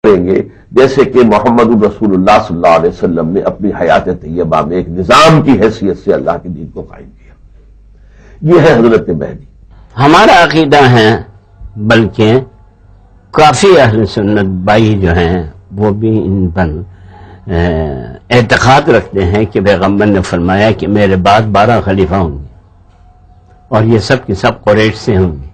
کریں گے جیسے کہ محمد رسول اللہ صلی اللہ علیہ وسلم نے اپنی حیات طیبہ میں ایک نظام کی حیثیت سے اللہ کے دین کو قائم کیا. یہ ہے حضرت مہدی. ہمارا عقیدہ ہے، بلکہ کافی اہل سنت بھائی جو ہیں وہ بھی ان پر اعتقاد رکھتے ہیں کہ پیغمبر نے فرمایا کہ میرے بعد 12 خلیفہ ہوں گے اور یہ سب کے سب قریش سے ہوں گے.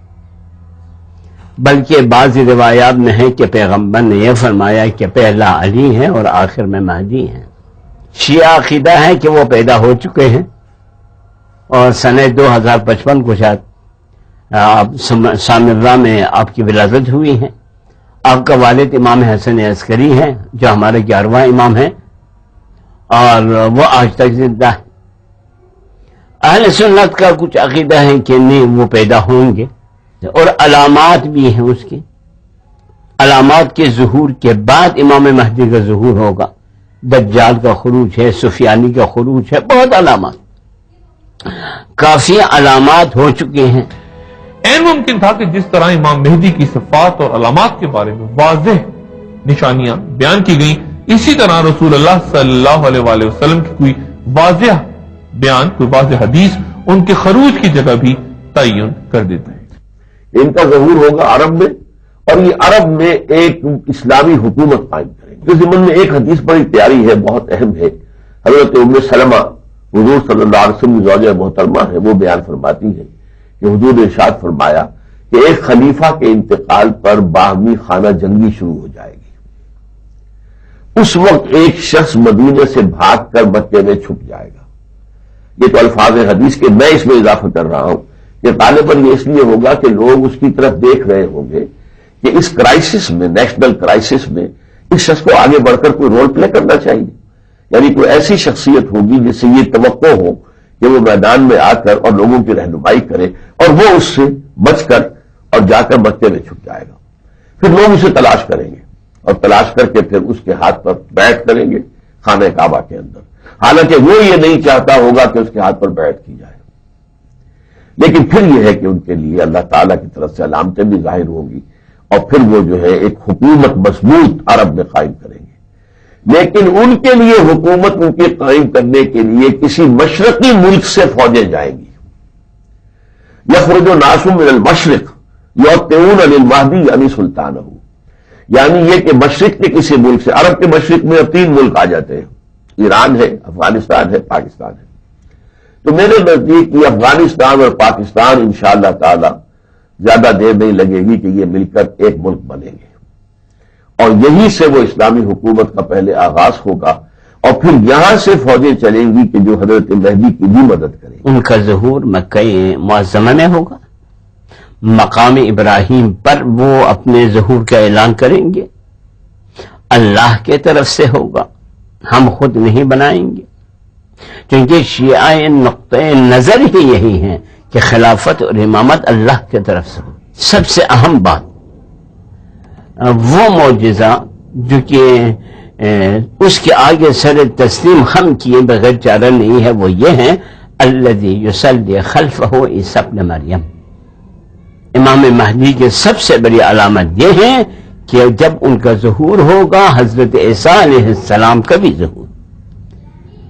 بلکہ بعض روایات میں ہے کہ پیغمبر نے یہ فرمایا کہ پہلا علی ہے اور آخر میں مہدی ہے. شیعہ عقیدہ ہے کہ وہ پیدا ہو چکے ہیں اور سنہ 2055 کو شاید سامرہ میں آپ کی ولادت ہوئی ہے. آپ کا والد امام حسن عسکری ہیں جو ہمارے 11واں امام ہیں اور وہ آج تک زندہ ہے. اہل سنت کا کچھ عقیدہ ہے کہ نہیں وہ پیدا ہوں گے اور علامات بھی ہیں اس کی. علامات کے ظہور کے بعد امام مہدی کا ظہور ہوگا. دجال کا خروج ہے، سفیانی کا خروج ہے، بہت علامات، کافی علامات ہو چکے ہیں. این ممکن تھا کہ جس طرح امام مہدی کی صفات اور علامات کے بارے میں واضح نشانیاں بیان کی گئیں، اسی طرح رسول اللہ صلی اللہ علیہ وآلہ وسلم کی کوئی واضح بیان، کوئی واضح حدیث ان کے خروج کی جگہ بھی تعین کر دیتا ہے. ان کا ظہور ہوگا عرب میں، اور یہ عرب میں ایک اسلامی حکومت قائم کریں گے. اس ضمن میں ایک حدیث بڑی پیاری ہے، بہت اہم ہے. حضرت ام سلمہ حضور صلی اللہ علیہ وسلم زوجہ محترمہ ہے، وہ بیان فرماتی ہے کہ حضور نے ارشاد فرمایا کہ ایک خلیفہ کے انتقال پر باہمی خانہ جنگی شروع ہو جائے گی. اس وقت ایک شخص مدینے سے بھاگ کر مکے میں چھپ جائے گا. یہ تو الفاظ حدیث کے، میں اس میں اضافہ کر رہا ہوں کہ غالباً یہ اس لیے ہوگا کہ لوگ اس کی طرف دیکھ رہے ہوں گے کہ اس کرائسس میں، نیشنل کرائسس میں، اس شخص کو آگے بڑھ کر کوئی رول پلے کرنا چاہیے. یعنی کوئی ایسی شخصیت ہوگی جس سے یہ توقع ہو کہ وہ میدان میں آ کر اور لوگوں کی رہنمائی کرے، اور وہ اس سے بچ کر اور جا کر مکے میں چھپ جائے گا. پھر لوگ اسے تلاش کریں گے اور تلاش کر کے پھر اس کے ہاتھ پر بیعت کریں گے خانہ کعبہ کے اندر. حالانکہ وہ یہ نہیں چاہتا ہوگا کہ اس کے ہاتھ پر بیعت کی جائے، لیکن پھر یہ ہے کہ ان کے لیے اللہ تعالیٰ کی طرف سے علامتیں بھی ظاہر ہوں گی اور پھر وہ جو ہے ایک حکومت مضبوط عرب میں قائم کریں گے. لیکن ان کے لیے حکومت ان کے قائم کرنے کے لیے کسی مشرقی ملک سے فوجیں جائیں گی. یخرج الناس من المشرق یؤطئون للمہدی یعنی سلطانہ، یعنی یہ کہ مشرق کے کسی ملک سے، عرب کے مشرق میں اب 3 ملک آ جاتے ہیں، ایران ہے، افغانستان ہے، پاکستان ہے. تو میرے نزدیک یہ افغانستان اور پاکستان انشاءاللہ تعالی زیادہ دیر نہیں لگے گی کہ یہ مل کر ایک ملک بنیں گے، اور یہی سے وہ اسلامی حکومت کا پہلے آغاز ہوگا، اور پھر یہاں سے فوجیں چلیں گی کہ جو حضرت مہدی کی بھی مدد کریں گی. ان کا ظہور مکہ معظمہ میں ہوگا. مقام ابراہیم پر وہ اپنے ظہور کا اعلان کریں گے. اللہ کے طرف سے ہوگا، ہم خود نہیں بنائیں گے، کیونکہ شیعہ نقطۂ نظر ہی یہی ہیں کہ خلافت اور امامت اللہ کی طرف سے. سب سے اہم بات، وہ معجزہ جو کہ اس کے آگے سر تسلیم ہم کیے بغیر چارہ نہیں ہے، وہ یہ ہے الذی یصلی خلفہ عیسی ابن مریم. امام مہدی کے سب سے بڑی علامت یہ ہے کہ جب ان کا ظہور ہوگا حضرت عیسیٰ علیہ السلام کا بھی ظہور.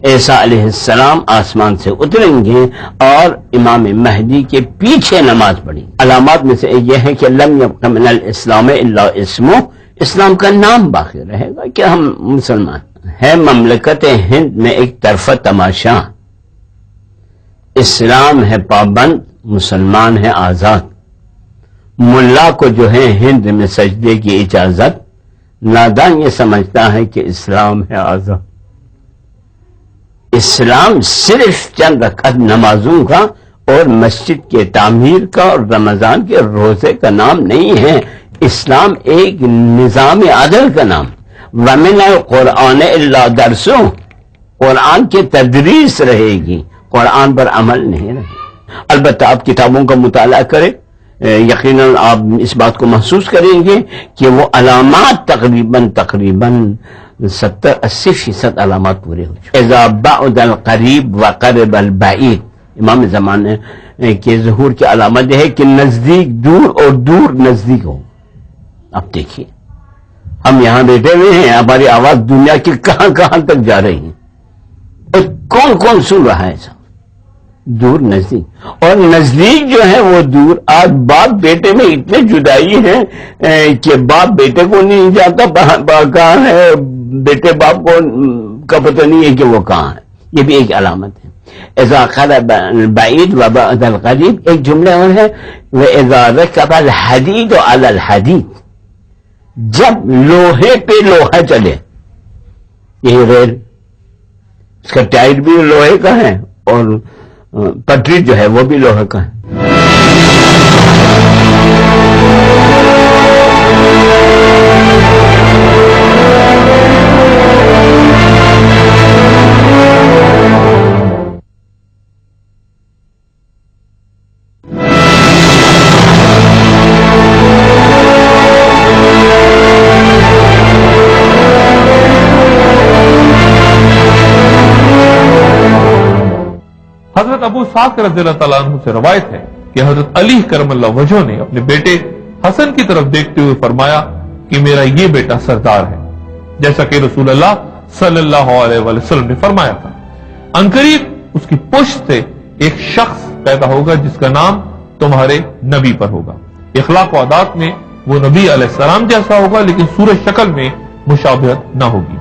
عیسیٰ علیہ السلام آسمان سے اتریں گے اور امام مہدی کے پیچھے نماز پڑھی. علامات میں سے یہ ہے کہ لم یبق من الاسلام الا اسمہ، اسلام کا نام باقی رہے گا کہ ہم مسلمان ہے. مملکت ہند میں ایک طرفہ تماشا، اسلام ہے پابند، مسلمان ہے آزاد. ملا کو جو ہے ہند میں سجدے کی اجازت، نادان یہ سمجھتا ہے کہ اسلام ہے آزاد. اسلام صرف چند رکعت نمازوں کا اور مسجد کے تعمیر کا اور رمضان کے روزے کا نام نہیں ہے. اسلام ایک نظام عدل کا نام. وَمِنَ الْقُرْآنِ إِلَّا دَرْسُهُ، قرآن کی تدریس رہے گی، قرآن پر عمل نہیں رہے گا. البتہ آپ کتابوں کا مطالعہ کریں، یقیناً آپ اس بات کو محسوس کریں گے کہ وہ علامات تقریباً 70-80% علامات پورے ہو چکے. اذا بعد القریب وقرب البعید، امام زمانے کے ظہور کی علامت ہے کہ نزدیک دور اور دور نزدیک ہو. اب دیکھیے ہم یہاں بیٹھے ہوئے ہیں, ہماری آواز دنیا کی کہاں کہاں تک جا رہی ہے, اور کون کون سن رہا ہے سب, دور نزدیک. اور نزدیک جو ہے وہ دور. آج باپ بیٹے میں اتنے جدائی ہے کہ باپ بیٹے کو نہیں جانتا کہاں ہے, بیٹے باپ کو کا پتہ نہیں ہے کہ وہ کہاں ہے. یہ بھی ایک علامت ہے. اذا قلب البعید وبعد القریب, ایک جملے اور ہے واذا رکب الحدید علی الحدید, جب لوہے پہ لوہا چلے. یہی ریل, اس کا ٹائر بھی لوہے کا ہے اور پٹری جو ہے وہ بھی لوہے کا ہے. حضرت ابو اسحاق رضی اللہ تعالیٰ عنہ سے روایت ہے کہ حضرت علی کرم اللہ وجہہ نے اپنے بیٹے حسن کی طرف دیکھتے ہوئے فرمایا کہ میرا یہ بیٹا سردار ہے, جیسا کہ رسول اللہ صلی اللہ علیہ وسلم نے فرمایا تھا. عنقریب اس کی پشت سے ایک شخص پیدا ہوگا جس کا نام تمہارے نبی پر ہوگا. اخلاق و عادات میں وہ نبی علیہ السلام جیسا ہوگا لیکن صورت شکل میں مشابہت نہ ہوگی.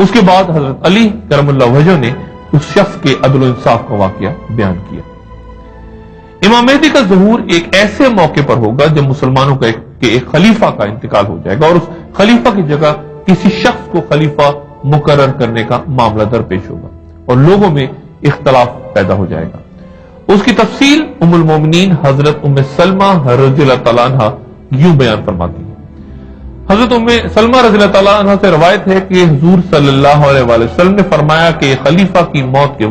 اس کے بعد حضرت علی کرم اللہ وجہہ نے اس شخص کے عدل و انصاف کا واقعہ بیان کیا. امام مہدی کا ظہور ایک ایسے موقع پر ہوگا جب مسلمانوں کا ایک خلیفہ کا انتقال ہو جائے گا اور اس خلیفہ کی جگہ کسی شخص کو خلیفہ مقرر کرنے کا معاملہ درپیش ہوگا اور لوگوں میں اختلاف پیدا ہو جائے گا. اس کی تفصیل ام المومنین حضرت ام سلمہ رضی اللہ تعالیٰ عنہ یوں بیان فرماتی ہے. حضرت ام سلمہ رضی اللہ تعالیٰ عنہ سے روایت ہے کہ حضور صلی اللہ علیہ وسلم نے فرمایا کہ خلیفہ کی موت کے